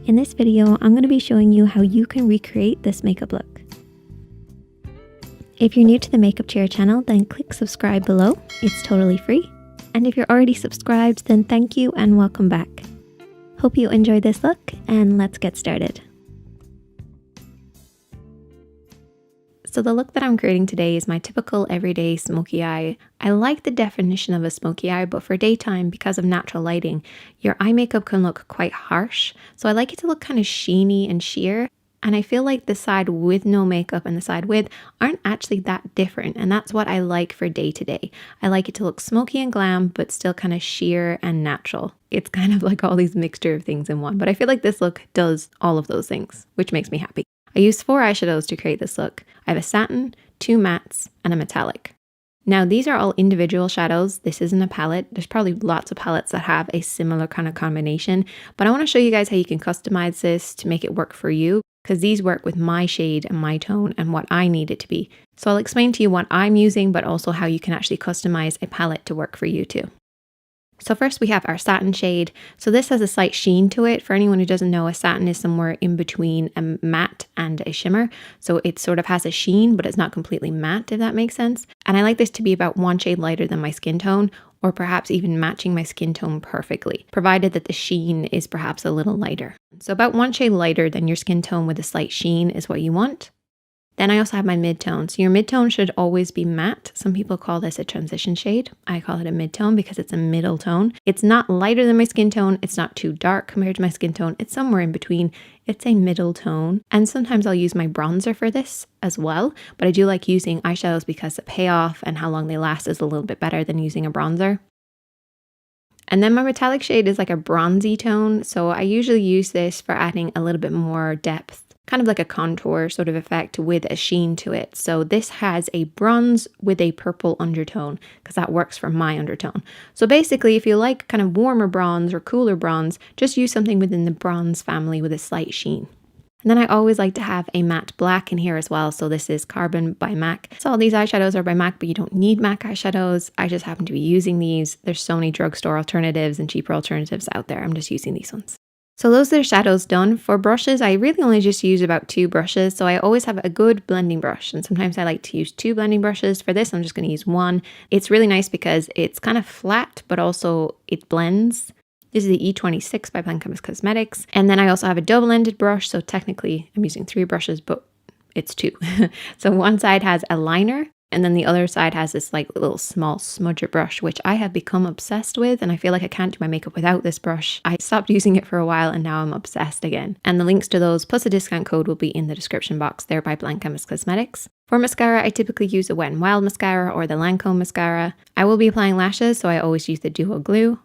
In this video, I'm going to be showing you how you can recreate this makeup look. If you're new to the Makeup Chair channel, then click subscribe below. It's totally free. And if you're already subscribed, then thank you and welcome back. Hope you enjoyed this look, and let's get started. So the look that I'm creating today is my typical everyday smoky eye. I like the definition of a smoky eye, but for daytime, because of natural lighting, your eye makeup can look quite harsh. So I like it to look kind of sheeny and sheer. And I feel like the side with no makeup and the side with aren't actually that different. And that's what I like for day to day. I like it to look smoky and glam, but still kind of sheer and natural. It's kind of like all these mixture of things in one. But I feel like this look does all of those things, which makes me happy. I used 4 eyeshadows to create this look. I have a satin, 2 mattes, and a metallic. Now these are all individual shadows. This isn't a palette. There's probably lots of palettes that have a similar kind of combination, but I want to show you guys how you can customize this to make it work for you, because these work with my shade and my tone and what I need it to be. So I'll explain to you what I'm using, but also how you can actually customize a palette to work for you too. So first we have our satin shade. So this has a slight sheen to it. For anyone who doesn't know, a satin is somewhere in between a matte and a shimmer. So it sort of has a sheen, but it's not completely matte, if that makes sense. And I like this to be about 1 shade lighter than my skin tone, or perhaps even matching my skin tone perfectly, provided that the sheen is perhaps a little lighter. So about 1 shade lighter than your skin tone with a slight sheen is what you want. Then I also have my mid-tone. So your mid-tone should always be matte. Some people call this a transition shade. I call it a mid-tone because it's a middle tone. It's not lighter than my skin tone. It's not too dark compared to my skin tone. It's somewhere in between. It's a middle tone. And sometimes I'll use my bronzer for this as well. But I do like using eyeshadows because the payoff and how long they last is a little bit better than using a bronzer. And then my metallic shade is like a bronzy tone. So I usually use this for adding a little bit more depth, kind of like a contour sort of effect with a sheen to it. So this has a bronze with a purple undertone because that works for my undertone. So basically, if you like kind of warmer bronze or cooler bronze, just use something within the bronze family with a slight sheen. And then I always like to have a matte black in here as well. So this is Carbon by MAC. So all these eyeshadows are by MAC, but you don't need MAC eyeshadows. I just happen to be using these. There's so many drugstore alternatives and cheaper alternatives out there. I'm just using these ones. So those are the shadows done. For brushes, I really only just use about 2 brushes. So I always have a good blending brush. And sometimes I like to use 2 blending brushes. For this, I'm just going to use 1. It's really nice because it's kind of flat, but also it blends. This is the E26 by Chemical Cosmetics. And then I also have a double-ended brush. So technically I'm using 3 brushes, but it's 2. So one side has a liner, and then the other side has this like little small smudger brush, which I have become obsessed with. And I feel like I can't do my makeup without this brush. I stopped using it for a while and now I'm obsessed again. And the links to those plus a discount code will be in the description box there by Chemical Cosmetics. For mascara, I typically use the Wet n Wild mascara or the Lancome mascara. I will be applying lashes, so I always use the Duo Glue.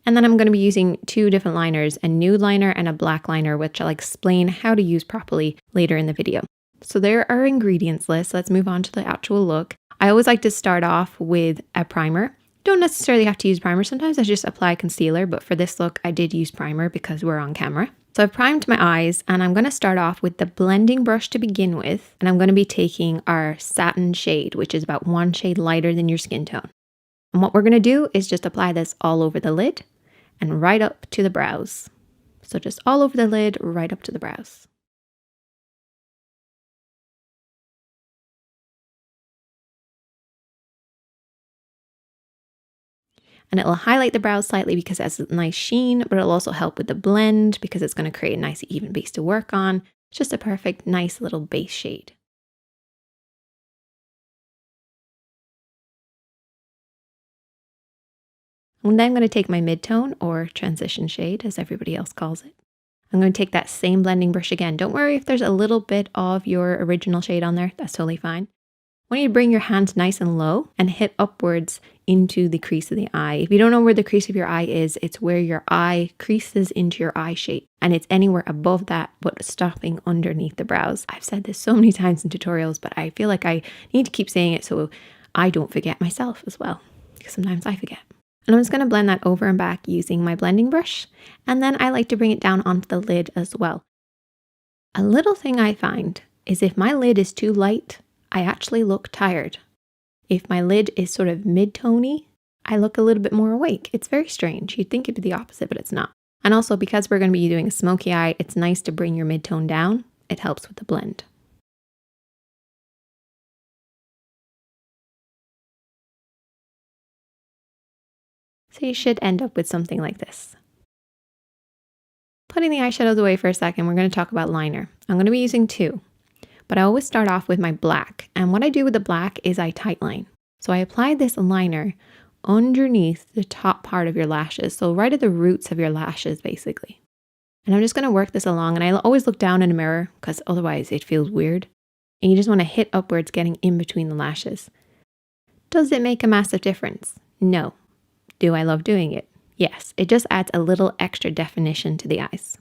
And then I'm going to be using 2 different liners, a nude liner and a black liner, which I'll explain how to use properly later in the video. So there are ingredients list. Let's move on to the actual look. I always like to start off with a primer. Don't necessarily have to use primer. Sometimes I just apply concealer, but for this look, I did use primer because we're on camera. So I've primed my eyes and I'm going to start off with the blending brush to begin with. And I'm going to be taking our satin shade, which is about 1 shade lighter than your skin tone. And what we're going to do is just apply this all over the lid and right up to the brows. So just all over the lid, right up to the brows. And it'll highlight the brows slightly because it has a nice sheen, but it'll also help with the blend because it's going to create a nice even base to work on. It's just a perfect, nice little base shade. And then I'm going to take my mid-tone or transition shade, as everybody else calls it. I'm going to take that same blending brush again. Don't worry if there's a little bit of your original shade on there. That's totally fine. I want you to bring your hand nice and low and hit upwards into the crease of the eye. If you don't know where the crease of your eye is, it's where your eye creases into your eye shape. And it's anywhere above that, but stopping underneath the brows. I've said this so many times in tutorials, but I feel like I need to keep saying it so I don't forget myself as well, because sometimes I forget. And I'm just going to blend that over and back using my blending brush. And then I like to bring it down onto the lid as well. A little thing I find is if my lid is too light, I actually look tired. If my lid is sort of mid-tony, I look a little bit more awake. It's very strange. You'd think it'd be the opposite, but it's not. And also because we're going to be doing a smoky eye, it's nice to bring your mid-tone down. It helps with the blend. So you should end up with something like this. Putting the eyeshadows away for a second, we're going to talk about liner. I'm going to be using two, but I always start off with my black. And what I do with the black is I tightline. So I apply this liner underneath the top part of your lashes. So right at the roots of your lashes, basically. And I'm just going to work this along. And I always look down in a mirror because otherwise it feels weird. And you just want to hit upwards, getting in between the lashes. Does it make a massive difference? No. Do I love doing it? Yes. It just adds a little extra definition to the eyes.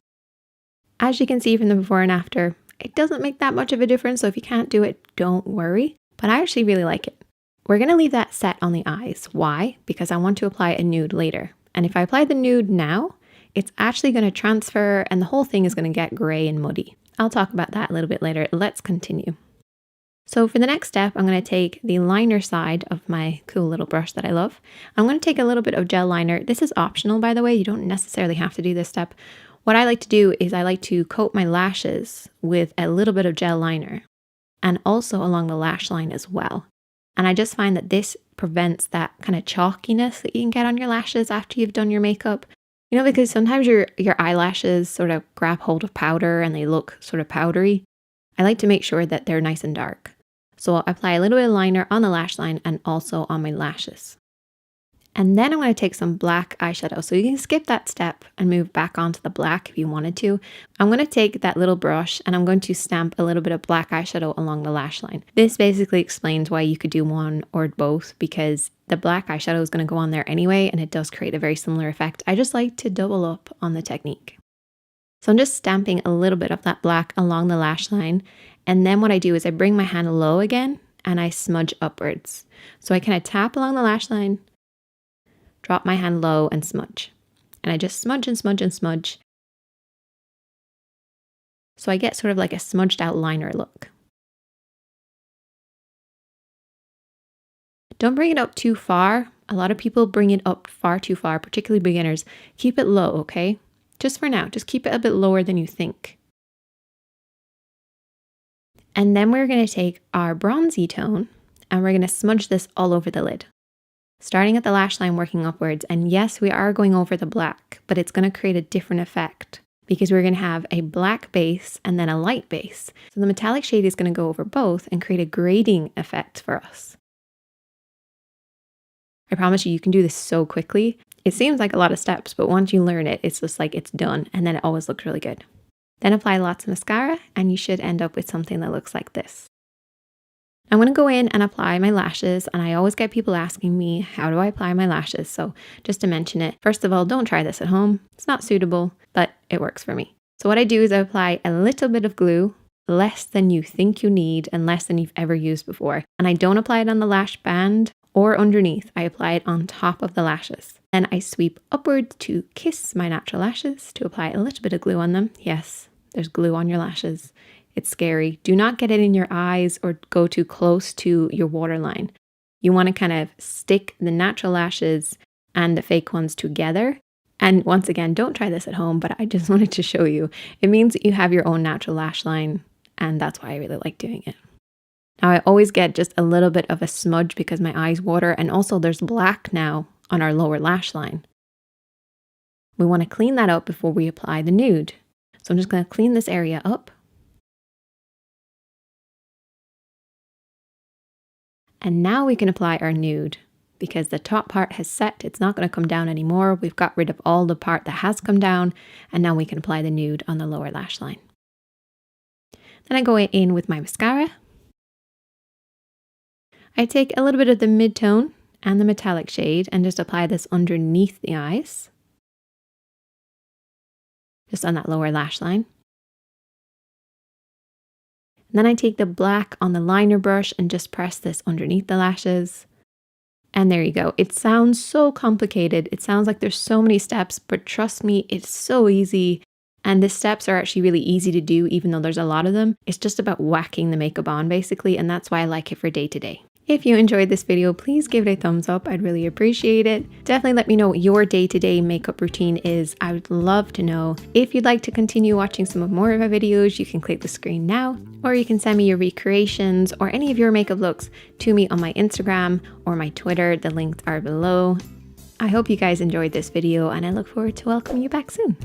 As you can see from the before and after, it doesn't make that much of a difference. So if you can't do it, don't worry. But I actually really like it. We're going to leave that set on the eyes. Why? Because I want to apply a nude later. And if I apply the nude now, it's actually going to transfer and the whole thing is going to get gray and muddy. I'll talk about that a little bit later. Let's continue. So for the next step, I'm going to take the liner side of my cool little brush that I love. I'm going to take a little bit of gel liner. This is optional, by the way. You don't necessarily have to do this step. What I like to do is I like to coat my lashes with a little bit of gel liner and also along the lash line as well. And I just find that this prevents that kind of chalkiness that you can get on your lashes after you've done your makeup. You know, because sometimes your eyelashes sort of grab hold of powder and they look sort of powdery. I like to make sure that they're nice and dark. So I'll apply a little bit of liner on the lash line and also on my lashes. And then I'm going to take some black eyeshadow. So you can skip that step and move back onto the black if you wanted to. I'm going to take that little brush and I'm going to stamp a little bit of black eyeshadow along the lash line. This basically explains why you could do one or both, because the black eyeshadow is going to go on there anyway and it does create a very similar effect. I just like to double up on the technique. So I'm just stamping a little bit of that black along the lash line. And then what I do is I bring my hand low again and I smudge upwards. So I kind of tap along the lash line, drop my hand low and smudge. And I just smudge and smudge and smudge. So I get sort of like a smudged out liner look. Don't bring it up too far. A lot of people bring it up far too far, particularly beginners. Keep it low, okay? Just for now, just keep it a bit lower than you think. And then we're going to take our bronzy tone and we're going to smudge this all over the lid. Starting at the lash line, working upwards. And yes, we are going over the black, but it's going to create a different effect because we're going to have a black base and then a light base. So the metallic shade is going to go over both and create a grading effect for us. I promise you, you can do this so quickly. It seems like a lot of steps, but once you learn it, it's just like it's done and then it always looks really good. Then apply lots of mascara and you should end up with something that looks like this. I'm going to go in and apply my lashes, and I always get people asking me, how do I apply my lashes? So just to mention it, first of all, don't try this at home. It's not suitable, but it works for me. So what I do is I apply a little bit of glue, less than you think you need and less than you've ever used before. And I don't apply it on the lash band or underneath. I apply it on top of the lashes. Then I sweep upwards to kiss my natural lashes to apply a little bit of glue on them. Yes, there's glue on your lashes. It's scary. Do not get it in your eyes or go too close to your waterline. You want to kind of stick the natural lashes and the fake ones together. And once again, don't try this at home, but I just wanted to show you. It means that you have your own natural lash line, and that's why I really like doing it. Now I always get just a little bit of a smudge because my eyes water, and also there's black now on our lower lash line. We want to clean that up before we apply the nude. So I'm just going to clean this area up. And now we can apply our nude because the top part has set. It's not going to come down anymore. We've got rid of all the part that has come down, and now we can apply the nude on the lower lash line. Then I go in with my mascara. I take a little bit of the mid-tone and the metallic shade and just apply this underneath the eyes. Just on that lower lash line. And then I take the black on the liner brush and just press this underneath the lashes. And there you go. It sounds so complicated. It sounds like there's so many steps, but trust me, it's so easy. And the steps are actually really easy to do, even though there's a lot of them. It's just about whacking the makeup on, basically. And that's why I like it for day to day. If you enjoyed this video, please give it a thumbs up. I'd really appreciate it. Definitely let me know what your day-to-day makeup routine is. I would love to know. If you'd like to continue watching some more of my videos, you can click the screen now, or you can send me your recreations or any of your makeup looks to me on my Instagram or my Twitter. The links are below. I hope you guys enjoyed this video, and I look forward to welcoming you back soon.